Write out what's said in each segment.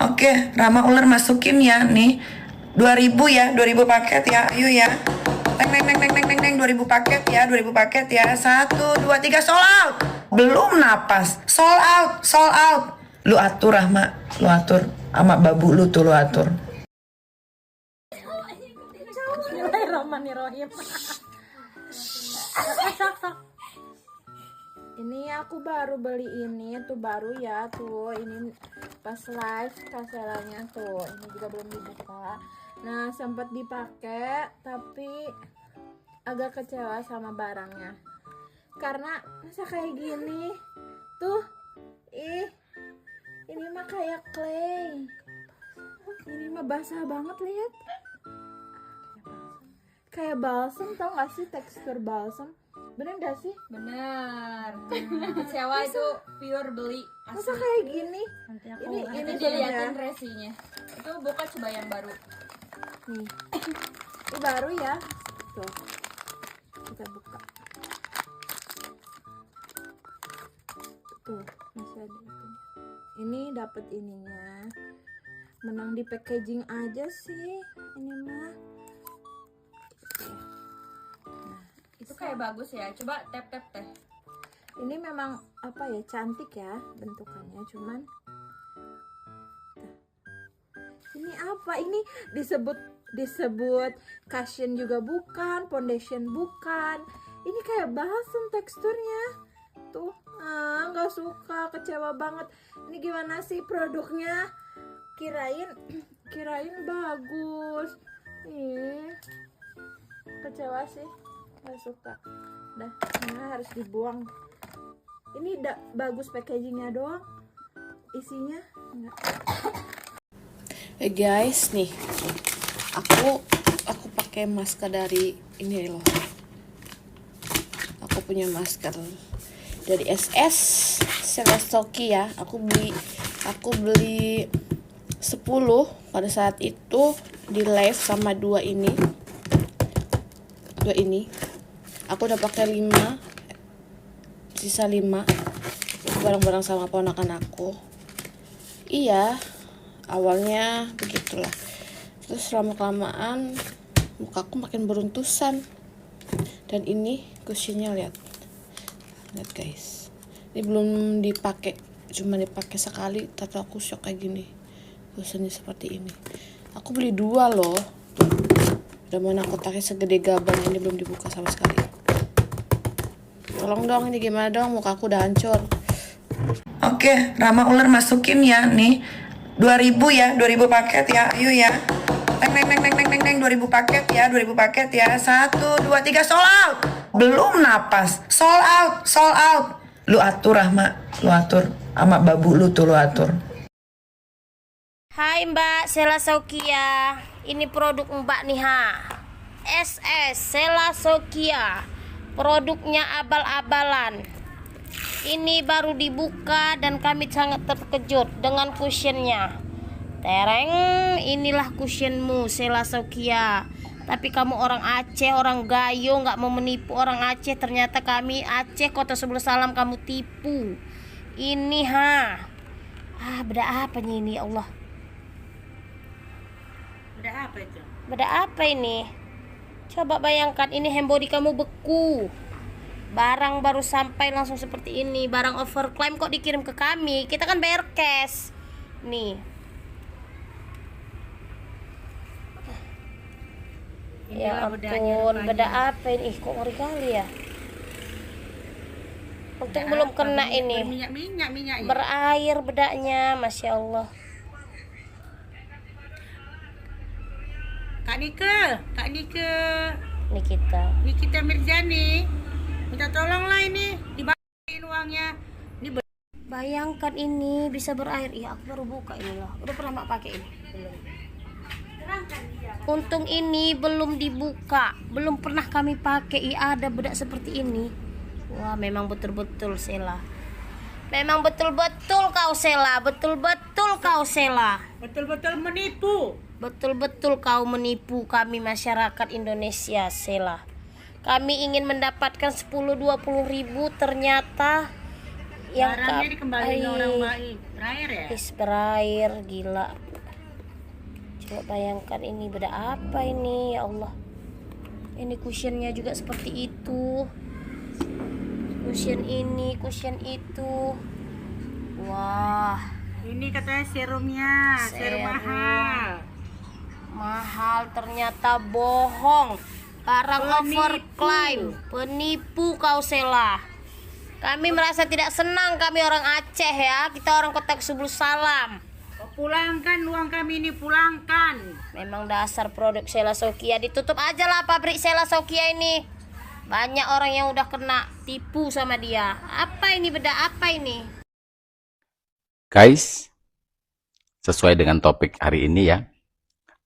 Oke, Rama Ular masukin ya nih. 2000 ya, 2000 paket ya. Ayo ya. Neng neng neng neng neng neng neng 2000 paket ya, 2000 paket ya. 1 2 3 sold out. Belum napas. Sold out, sold out. Lu atur Rahma, lu atur. Sama babu lu tuh lu atur. Bismillahirrahmanirrahim. Ini aku baru beli ini tuh, baru ya tuh, ini pas live kaselannya tuh, ini juga belum dibuka. Nah sempat dipakai tapi agak kecewa sama barangnya karena masa kayak gini tuh, ini mah kayak clay, ini mah basah banget, lihat kayak balsam, tau gak sih tekstur balsam? Bener gak sih? Bener. Kecewa itu pure beli asli. Masa kayak gini? Ini dilihatin resinya. Itu bukan coba yang baru. Nih, ini baru ya. Tuh, kita buka. Tuh, masih ada. Ini dapat ininya. Menang di packaging aja sih. Ini mah. Itu kayak bagus ya. Coba tap teh. Ini memang apa ya, cantik ya bentukannya, cuman ini apa, ini disebut cushion juga bukan, foundation bukan, ini kayak balsam teksturnya tuh. Nggak suka, kecewa banget. Ini gimana sih produknya, kirain bagus, kecewa sih, nggak suka. Dah, ini harus dibuang. Ini bagus packagingnya doang, isinya enggak. Guys, nih aku pakai masker dari ini loh. Aku punya masker dari SS Selastoki ya. Aku beli 10 pada saat itu di live sama dua ini. Aku udah pakai 5, sisa 5 barang-barang sama ponakan aku. Iya, awalnya begitulah, terus lama-kelamaan mukaku makin beruntusan. Dan ini cushionnya, lihat guys, ini belum dipakai, cuma dipakai sekali, tapi aku shock kayak gini, cushionnya seperti ini. Aku beli 2 loh, udah mana aku pakai segede gaban, ini belum dibuka sama sekali. Tolong dong, ini gimana dong, mukaku udah hancur. Oke, Rama Ular masukin ya nih. 2000 ya, 2000 paket ya. Ayo ya. Neng neng neng neng neng neng neng 2000 paket ya, 2000 paket ya. 1 2 3 sold out. Belum napas. Sold out, sold out. Lu atur Rahma, lu atur. Sama babu lu tuh lu atur. Hai Mbak Sela Sokia, ini produk Mbak nih ha. SS Sela Sokia, produknya abal-abalan. Ini baru dibuka dan kami sangat terkejut dengan cushionnya. Tereng, inilah cushionmu Sela Sokia. Tapi kamu orang Aceh, orang Gayo, nggak mau menipu orang Aceh. Ternyata kami Aceh Kota Sebelum Salam kamu tipu. Ini ha. Beda apa nih ini, ya Allah? Beda apa itu? Beda apa ini? Coba bayangkan, ini handbody kamu beku. Barang baru sampai langsung seperti ini. Barang overclaim kok dikirim ke kami. Kita kan bayar cash. Nih. Ya ampun, beda apa ini? Kok ngeri kali ya? Untung belum kena ini. Minyak. Berair bedaknya, Masya Allah. Kak Nike. Nikita Mirjani. Minta tolonglah ini, dibalikin uangnya. Bayangkan ini bisa berair. Iya, aku baru buka ini loh. Udah pernah Mak pakai ini? Belum. Untung ini belum dibuka, belum pernah kami pakai. Iya, ada bedak seperti ini. Wah, memang betul-betul Sela. Memang betul-betul kau Sela. Betul-betul kau Sela. Betul-betul menipu. Betul-betul kau menipu kami masyarakat Indonesia, Sela. Kami ingin mendapatkan 10-20 ribu, ternyata yang Barangnya dikembaliin orang baik. Terakhir ya? Sprayer, gila. Coba bayangkan ini beda apa ini, ya Allah. Ini cushionnya juga seperti itu. Cushion ini, cushion itu. Wah, Ini katanya serumnya, serum mahal. mahal ternyata bohong. Barang Penipu. overclaim, penipu kau Sela. Kami merasa tidak senang, kami orang Aceh ya. Kita orang Kota Subul Salam. Pulangkan uang kami ini, pulangkan. Memang dasar produk Sela Sokia. Ditutup aja lah pabrik Sela Sokia ini. Banyak orang yang udah kena tipu sama dia. Apa ini beda apa ini? Guys, sesuai dengan topik hari ini ya,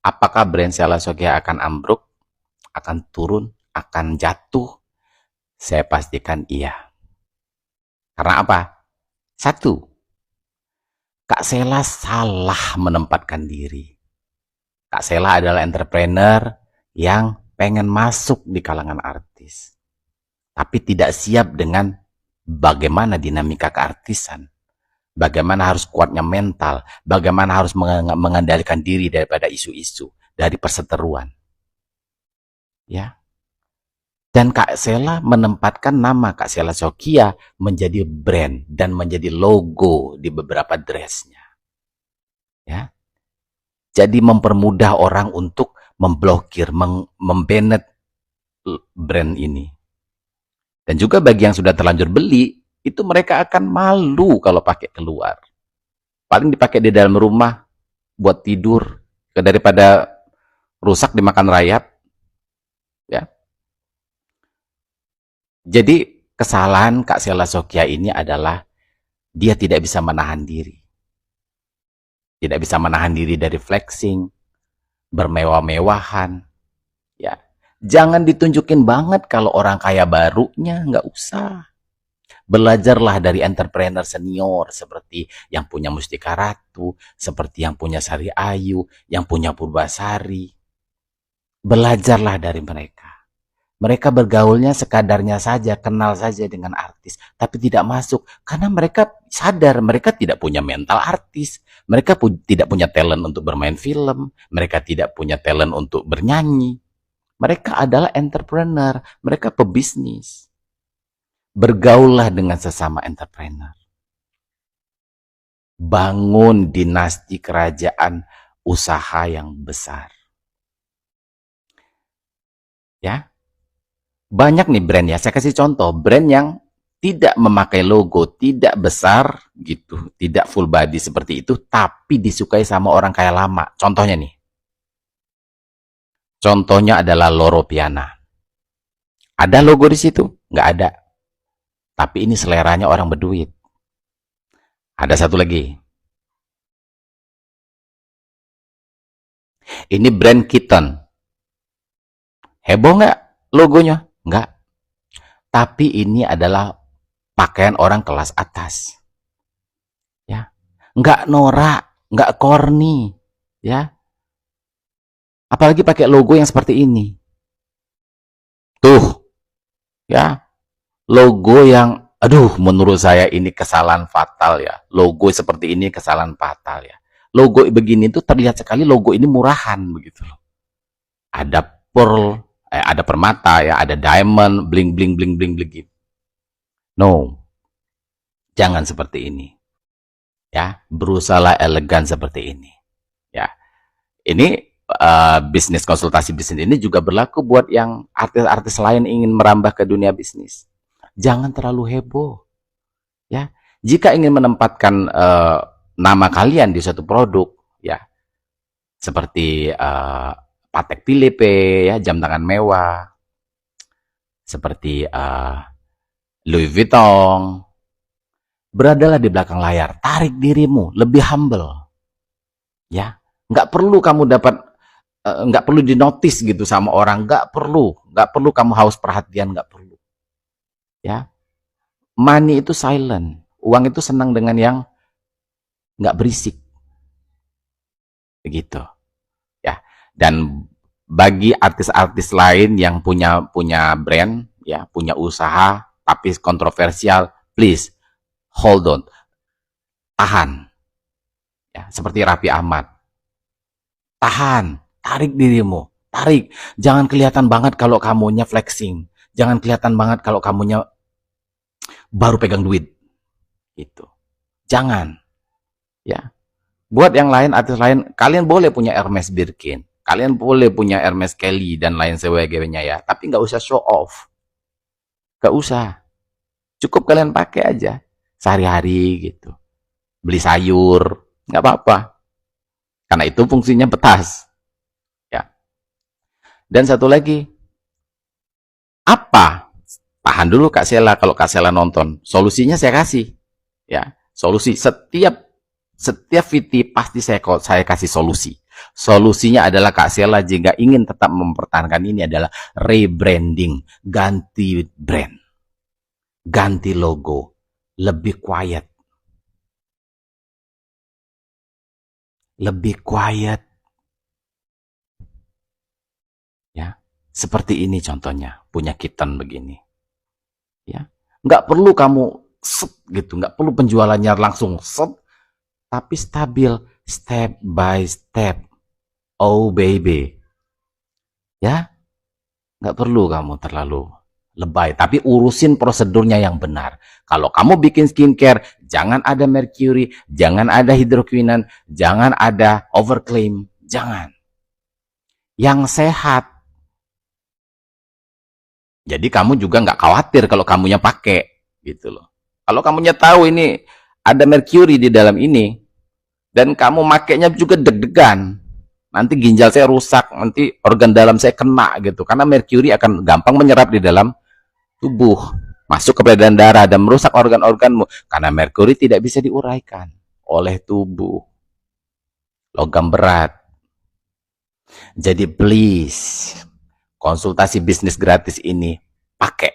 apakah brand Sela Sokia akan ambruk, akan turun, akan jatuh? Saya pastikan iya. Karena apa? Satu, Kak Sela salah menempatkan diri. Kak Sela adalah entrepreneur yang pengen masuk di kalangan artis, tapi tidak siap dengan bagaimana dinamika keartisan. Bagaimana harus kuatnya mental, bagaimana harus mengendalikan diri daripada isu-isu, dari perseteruan. Ya. Dan Kak Sela menempatkan nama Kak Sela Sokia menjadi brand dan menjadi logo di beberapa dressnya. Ya. Jadi mempermudah orang untuk memblokir, membanet brand ini. Dan juga bagi yang sudah terlanjur beli, itu mereka akan malu kalau pakai keluar. Paling dipakai di dalam rumah buat tidur daripada rusak dimakan rayap. Ya. Jadi kesalahan Kak Sela Sokia ini adalah dia tidak bisa menahan diri. Tidak bisa menahan diri dari flexing, bermewah-mewahan. Ya. Jangan ditunjukin banget kalau orang kaya barunya, nggak usah. Belajarlah dari entrepreneur senior seperti yang punya Mustika Ratu, seperti yang punya Sari Ayu, yang punya Purbasari. Belajarlah dari mereka. Mereka bergaulnya sekadarnya saja, kenal saja dengan artis, tapi tidak masuk karena mereka sadar mereka tidak punya mental artis, mereka tidak punya talent untuk bermain film, mereka tidak punya talent untuk bernyanyi. Mereka adalah entrepreneur, mereka pebisnis. Bergaullah dengan sesama entrepreneur. Bangun dinasti kerajaan usaha yang besar. Ya. Banyak nih brand ya, saya kasih contoh, brand yang tidak memakai logo, tidak besar gitu, tidak full body seperti itu, tapi disukai sama orang kaya lama. Contohnya nih. Contohnya adalah Loro Piana. Ada logo di situ? Nggak ada. Tapi ini seleranya orang berduit. Ada satu lagi. Ini brand Kitten. Heboh nggak logonya? Nggak. Tapi ini adalah pakaian orang kelas atas. Ya. Nggak norak, nggak corny. Ya. Apalagi pakai logo yang seperti ini. Tuh. Ya. Logo yang, aduh, menurut saya ini kesalahan fatal ya. Logo seperti ini kesalahan fatal ya. Logo begini tuh terlihat sekali logo ini murahan begitu loh. Ada pearl, ada permata ya, ada diamond, bling bling bling bling bling gitu. No. Jangan seperti ini. Ya, berusahalah elegan seperti ini. Ya. Ini bisnis konsultasi bisnis ini juga berlaku buat yang artis-artis lain ingin merambah ke dunia bisnis. Jangan terlalu heboh. Ya. Jika ingin menempatkan nama kalian di suatu produk, ya. Seperti Patek Philippe, ya, jam tangan mewah. Seperti Louis Vuitton. Beradalah di belakang layar, tarik dirimu, lebih humble. Ya, nggak perlu kamu nggak perlu dinotis gitu sama orang, nggak perlu kamu haus perhatian, nggak perlu. Ya, money itu silent, uang itu senang dengan yang nggak berisik, begitu. Ya, dan bagi artis-artis lain yang punya brand, ya, punya usaha tapi kontroversial, please hold on, tahan. Ya, seperti Raffi Ahmad. Tahan, tarik dirimu, tarik. Jangan kelihatan banget kalau kamunya flexing. Jangan kelihatan banget kalau kamunya baru pegang duit. Gitu. Jangan. Ya. Buat yang lain, artis lain, kalian boleh punya Hermes Birkin. Kalian boleh punya Hermes Kelly dan lain sebagainya ya. Tapi nggak usah show off. Nggak usah. Cukup kalian pakai aja. Sehari-hari gitu. Beli sayur. Nggak apa-apa. Karena itu fungsinya betas. Ya. Dan satu lagi. Apa? Tahan dulu Kak Sela kalau Kak Sela nonton. Solusinya saya kasih. Ya. Solusi. Setiap VT pasti saya kasih solusi. Solusinya adalah Kak Sela jika ingin tetap mempertahankan ini adalah rebranding, ganti brand, ganti logo, lebih quiet, ya. Seperti ini contohnya, punya Kitten begini, ya. Nggak perlu kamu set gitu, nggak perlu penjualannya langsung set, tapi stabil, step by step. Oh baby, ya, nggak perlu kamu terlalu lebay, tapi urusin prosedurnya yang benar. Kalau kamu bikin skincare, jangan ada mercury, jangan ada hidroquinon, jangan ada overclaim, jangan. Yang sehat. Jadi kamu juga nggak khawatir kalau kamunya pakai, gitu loh. Kalau kamunya tahu ini ada mercury di dalam ini, dan kamu makainya juga deg-degan. Nanti ginjal saya rusak, nanti organ dalam saya kena gitu. Karena merkuri akan gampang menyerap di dalam tubuh, masuk ke peredaran darah dan merusak organ-organmu. Karena merkuri tidak bisa diuraikan oleh tubuh. Logam berat. Jadi please, konsultasi bisnis gratis ini pakai.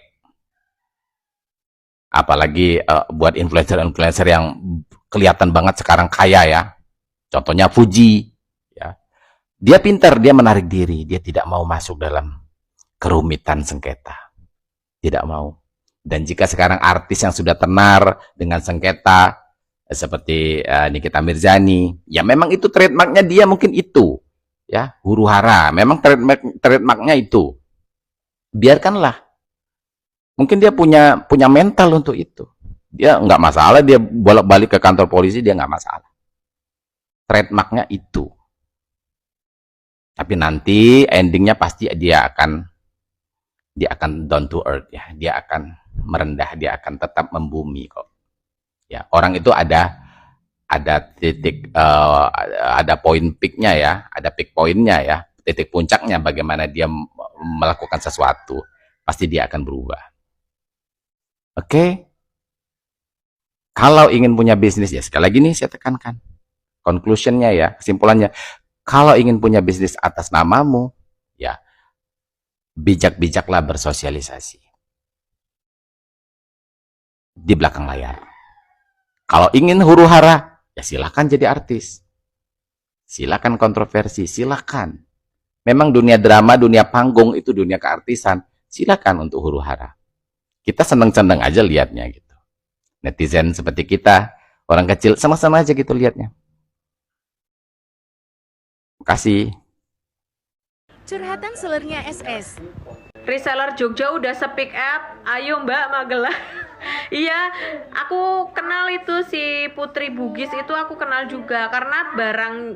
Apalagi buat influencer-influencer yang kelihatan banget sekarang kaya ya. Contohnya Fuji. Dia pintar, dia menarik diri, dia tidak mau masuk dalam kerumitan sengketa. Tidak mau. Dan jika sekarang artis yang sudah tenar dengan sengketa, seperti Nikita Mirzani, ya memang itu trademarknya dia mungkin itu. Ya, huru hara, memang trademarknya itu. Biarkanlah. Mungkin dia punya mental untuk itu. Dia nggak masalah, dia bolak-balik ke kantor polisi, dia nggak masalah. Trademarknya itu. Tapi nanti endingnya pasti dia akan down to earth ya, dia akan merendah, dia akan tetap membumi kok. Ya, orang itu ada titik ada poin peaknya ya, ada peak pointnya ya, titik puncaknya bagaimana dia melakukan sesuatu, pasti dia akan berubah. Oke? Kalau ingin punya bisnis ya, sekali lagi nih saya tekankan. Conclusionnya ya, kesimpulannya. Kalau ingin punya bisnis atas namamu, ya bijak-bijaklah bersosialisasi di belakang layar. Kalau ingin huru hara, ya silahkan jadi artis. Silahkan kontroversi, silahkan. Memang dunia drama, dunia panggung itu dunia keartisan. Silahkan untuk huru hara. Kita seneng-seneng aja liatnya gitu. Netizen seperti kita, orang kecil sama-sama aja gitu liatnya. Kasih. Curhatan selernya SS. Reseller Jogja udah speak up, ayo Mbak Magelang. Iya, aku kenal itu si Putri Bugis itu aku kenal juga karena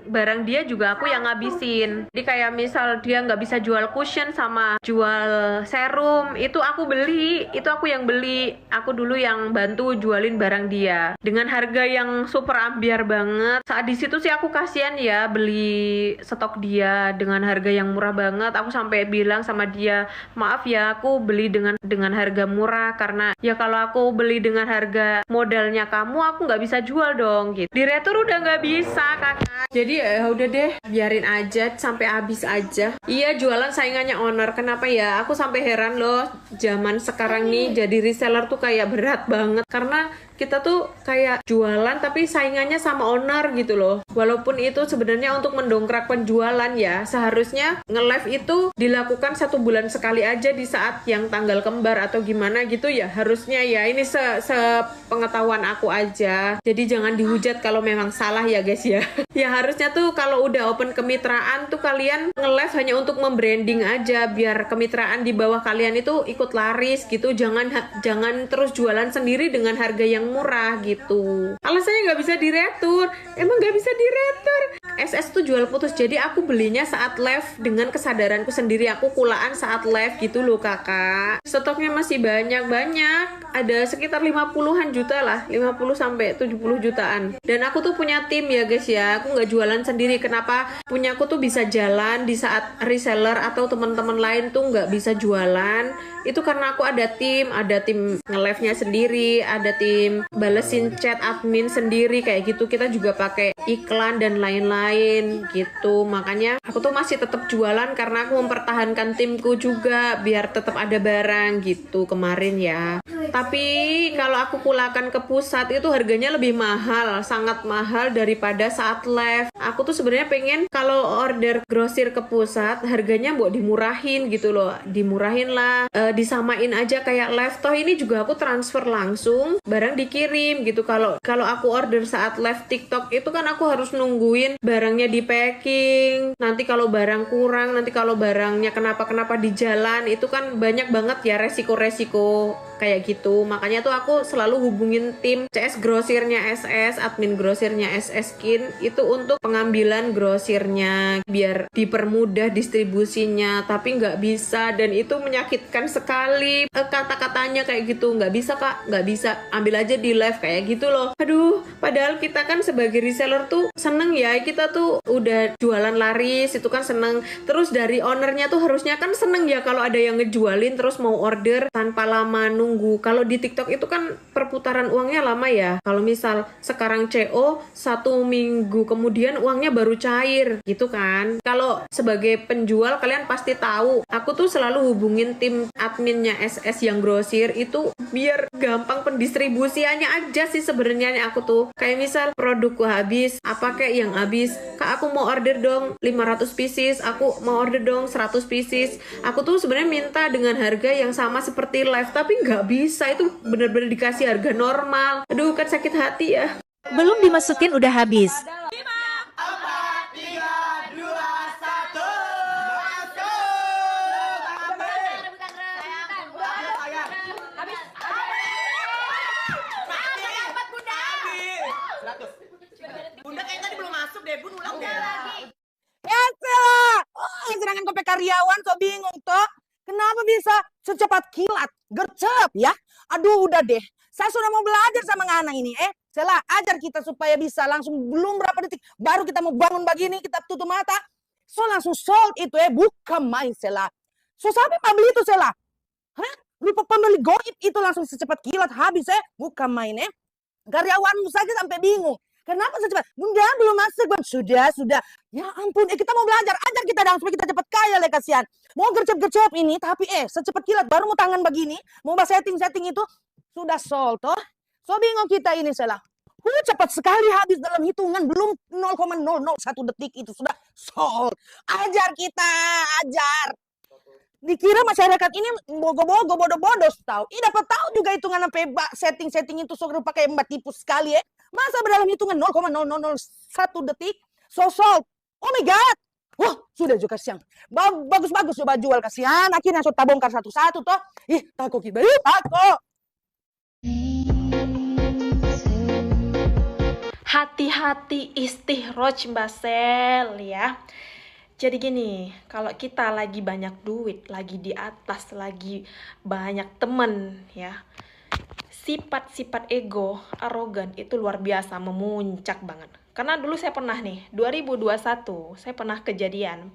barang dia juga aku yang ngabisin. Jadi kayak misal dia nggak bisa jual cushion sama jual serum, itu aku beli, itu aku yang beli. Aku dulu yang bantu jualin barang dia dengan harga yang super ambiar banget. Saat di situ sih aku kasihan ya beli stok dia dengan harga yang murah banget. Aku sampai bilang sama dia, maaf ya aku beli dengan harga murah karena ya kalau aku beli dengan harga modalnya kamu aku nggak bisa jual dong gitu. Di retur udah nggak bisa kakak. Jadi ya udah deh biarin aja sampai habis aja. Iya jualan saingannya owner. Kenapa ya? Aku sampai heran loh zaman sekarang nih jadi reseller tuh kayak berat banget karena kita tuh kayak jualan tapi saingannya sama owner gitu loh. Walaupun itu sebenarnya untuk mendongkrak penjualan ya, seharusnya nge-live itu dilakukan 1 bulan sekali aja di saat yang tanggal kembar atau gimana gitu ya, harusnya ya. Ini sepengetahuan aku aja, jadi jangan dihujat kalau memang salah ya guys ya. Ya harusnya tuh kalau udah open kemitraan tuh kalian nge-live hanya untuk membranding aja, biar kemitraan di bawah kalian itu ikut laris gitu. Jangan terus jualan sendiri dengan harga yang murah gitu. Alasannya nggak bisa diretur, emang nggak bisa diretur. SS tuh jual putus, jadi aku belinya saat live dengan kesadaranku sendiri. Aku kulaan saat live gitu loh kakak. Stoknya masih banyak, ada sekitar 50-an juta lah, 50 sampai 70 jutaan. Dan aku tuh punya tim ya guys ya, aku nggak jualan sendiri. Kenapa punya aku tuh bisa jalan di saat reseller atau teman-teman lain tuh nggak bisa jualan? Itu karena aku ada tim nge-live-nya sendiri, ada tim balesin chat admin sendiri kayak gitu. Kita juga pakai iklan dan lain-lain gitu. Makanya aku tuh masih tetap jualan karena aku mempertahankan timku juga biar tetap ada barang gitu kemarin ya. Tapi kalau aku kulakan ke pusat itu harganya lebih mahal, sangat mahal daripada saat live. Aku tuh sebenarnya pengen kalau order grosir ke pusat harganya mau dimurahin gitu loh, dimurahin lah, disamain aja kayak live. Toh ini juga aku transfer langsung, barang dikirim gitu. Kalau aku order saat live TikTok itu kan aku harus nungguin barangnya di packing. Nanti kalau barang kurang, nanti kalau barangnya kenapa-kenapa di jalan, itu kan banyak banget ya resiko-resiko kayak gitu. Makanya tuh aku selalu hubungin tim CS grosirnya SS, admin grosirnya SS Skin itu untuk pengambilan grosirnya biar dipermudah distribusinya. Tapi nggak bisa, dan itu menyakitkan sekali kata-katanya kayak gitu. Nggak bisa kak, nggak bisa, ambil aja di live kayak gitu loh. Aduh, padahal kita kan sebagai reseller tuh seneng ya, kita tuh udah jualan laris itu kan seneng. Terus dari ownernya tuh harusnya kan seneng ya kalau ada yang ngejualin terus mau order tanpa lama nunggu. Kalau di TikTok itu kan perputaran uangnya lama ya. Kalau misal sekarang CO 1 minggu kemudian uangnya baru cair gitu kan. Kalau sebagai penjual kalian pasti tahu, aku tuh selalu hubungin tim adminnya SS yang grosir itu biar gampang pendistribusiannya aja sih sebenarnya. Aku tuh kayak misal produkku habis, apa kayak yang habis, kak aku mau order dong 500 pieces, aku mau order dong 100 pieces. Aku tuh sebenarnya minta dengan harga yang sama seperti live, tapi nggak bisa, itu bener-bener dikasih harga normal. Aduh kan sakit hati ya. Belum dimasukin udah habis. Bunda kayak tadi belum masuk deh, Bun ulang deh. Ya Sela, sedangkan kope karyawan kok bingung toh. Kenapa bisa secepat kilat, gercep ya? Aduh udah deh, saya sudah mau belajar sama Ngana ini. Sela, ajar kita supaya bisa langsung belum berapa detik baru kita mau bangun begini, kita tutup mata. So langsung sold itu bukan main Sela. So sampai beli itu Sela. Hah? Lupa pembeli goib itu langsung secepat kilat habis bukan main Karyawanmu saja sampai bingung. Kenapa secepat? Bunda belum masuk bang. Sudah. Ya ampun, kita mau belajar. Ajar kita dong supaya kita cepat kaya lah kasihan. Mau gercep-gercep ini, tapi secepat kilat baru mau tangan begini, mau setting itu sudah sold toh. So bingung kita ini Sela. Cepat sekali habis dalam hitungan belum 0,001 detik itu sudah sold. Ajar kita, ajar. Dikira masyarakat ini bogo-bogo, bodoh-bodoh tahu. Dapat tahu juga hitungan sampai setting-setting itu so pakai mbak tipu sekali Masa berdalam hitungan 0,0001 detik so sold. Oh my god. Wah, sudah juga siang. Bagus-bagus coba jual kasihan. Akhirnya so tabongkar satu-satu toh. Takut kita. Takut. Hati-hati istihroj Mbak Sel ya. Jadi gini, kalau kita lagi banyak duit, lagi di atas, lagi banyak temen ya, sifat-sifat ego, arogan itu luar biasa, memuncak banget. Karena dulu saya pernah nih, 2021, saya pernah kejadian,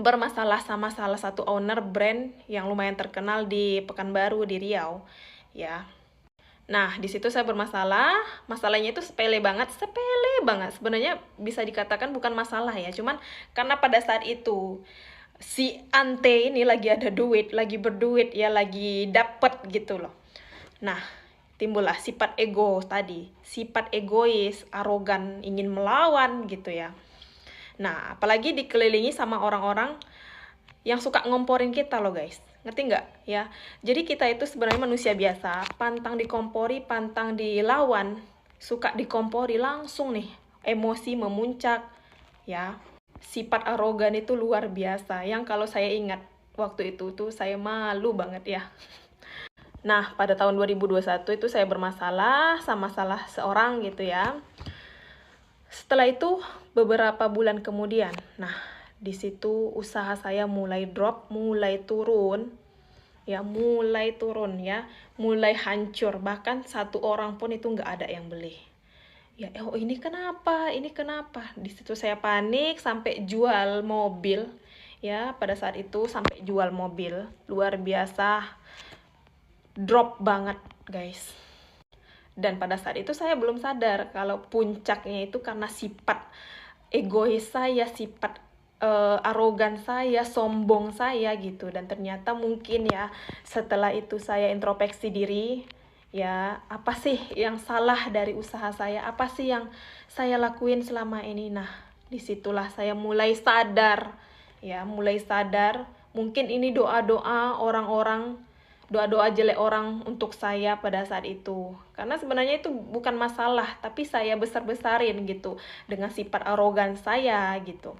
bermasalah sama salah satu owner brand yang lumayan terkenal di Pekanbaru, di Riau, ya. Nah, di situ saya bermasalah, masalahnya itu sepele banget. Sebenarnya bisa dikatakan bukan masalah ya, cuman karena pada saat itu si Ante ini lagi ada duit, lagi berduit ya, lagi dapet gitu loh. Nah, timbullah sifat ego tadi, sifat egois, arogan, ingin melawan gitu ya. Nah, apalagi dikelilingi sama orang-orang yang suka ngomporin kita loh guys, ngerti nggak ya? Jadi kita itu sebenarnya manusia biasa, pantang dikompori, pantang dilawan, suka dikompori langsung nih, emosi memuncak ya. Sifat arogan itu luar biasa, yang kalau saya ingat waktu itu tuh saya malu banget ya. Nah, pada tahun 2021 itu saya bermasalah sama salah seorang gitu ya. Setelah itu beberapa bulan kemudian, nah di situ usaha saya mulai drop, mulai turun ya, mulai hancur, bahkan satu orang pun itu nggak ada yang beli. Ya, oh ini kenapa? Di situ saya panik sampai jual mobil ya, pada saat itu sampai jual mobil, luar biasa, drop banget guys. Dan pada saat itu saya belum sadar kalau puncaknya itu karena sifat egois saya, sifat arogan saya, sombong saya gitu. Dan ternyata mungkin ya setelah itu saya introspeksi diri, ya apa sih yang salah dari usaha saya, apa sih yang saya lakuin selama ini. Nah disitulah saya mulai sadar ya, mungkin ini doa-doa orang-orang, doa-doa jelek orang untuk saya pada saat itu. Karena sebenarnya itu bukan masalah, tapi saya besar-besarin gitu dengan sifat arogan saya gitu.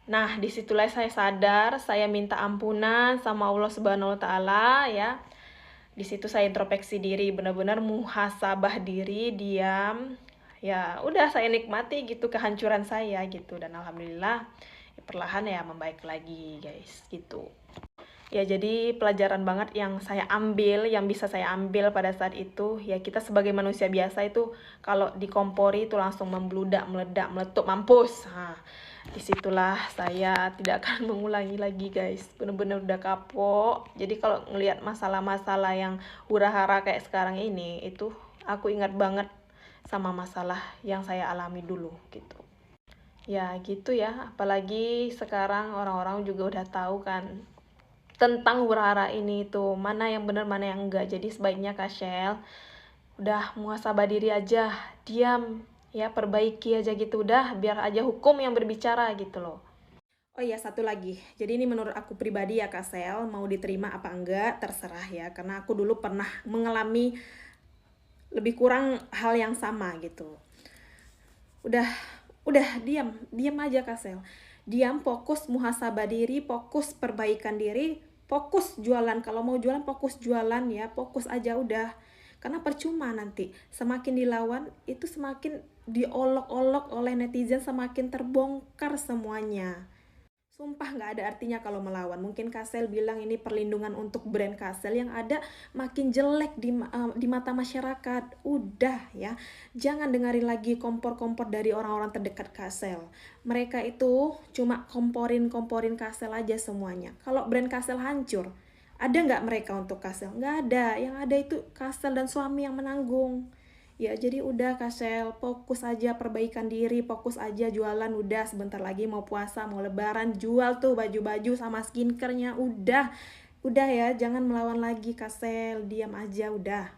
Nah, disitulah saya sadar, saya minta ampunan sama Allah Subhanahu wa Ta'ala ya. Di situ saya introspeksi diri, benar-benar muhasabah diri, diam. Ya, udah saya nikmati gitu kehancuran saya gitu, dan alhamdulillah ya, perlahan ya membaik lagi, guys, gitu. Ya, jadi pelajaran banget yang saya ambil, yang bisa saya ambil pada saat itu, ya kita sebagai manusia biasa itu kalau dikompori itu langsung membludak, meledak, meletup, mampus. Nah, disitulah saya tidak akan mengulangi lagi guys, bener-bener udah kapok. Jadi kalau ngelihat masalah-masalah yang hura-hara kayak sekarang ini, itu aku ingat banget sama masalah yang saya alami dulu gitu. Ya gitu ya, apalagi sekarang orang-orang juga udah tahu kan tentang hura-hara ini tuh, mana yang benar mana yang enggak. Jadi sebaiknya Kak Shell udah muhasabah diri aja, diam ya, perbaiki aja gitu, udah biar aja hukum yang berbicara gitu loh. Oh iya, satu lagi, jadi ini menurut aku pribadi ya Kak Shell, mau diterima apa enggak terserah ya, karena aku dulu pernah mengalami lebih kurang hal yang sama gitu. Udah diam aja Kak Shell, diam, fokus muhasabah diri, fokus perbaikan diri, fokus jualan. Kalau mau jualan fokus jualan ya, fokus aja udah. Karena percuma nanti, semakin dilawan itu semakin diolok-olok oleh netizen, semakin terbongkar semuanya. Sumpah nggak ada artinya kalau melawan. Mungkin Kak Shell bilang ini perlindungan untuk brand Kak Shell, yang ada makin jelek di mata masyarakat. Udah ya, jangan dengerin lagi kompor-kompor dari orang-orang terdekat Kak Shell. Mereka itu cuma komporin Kak Shell aja semuanya. Kalau brand Kak Shell hancur, ada nggak mereka untuk Kak Shell? Nggak ada. Yang ada itu Kak Shell dan suami yang menanggung. Ya jadi udah Kak Shell, fokus aja perbaikan diri, fokus aja jualan. Udah sebentar lagi mau puasa, mau lebaran, jual tuh baju-baju sama skincare-nya. Udah ya, jangan melawan lagi Kak Shell, diam aja udah.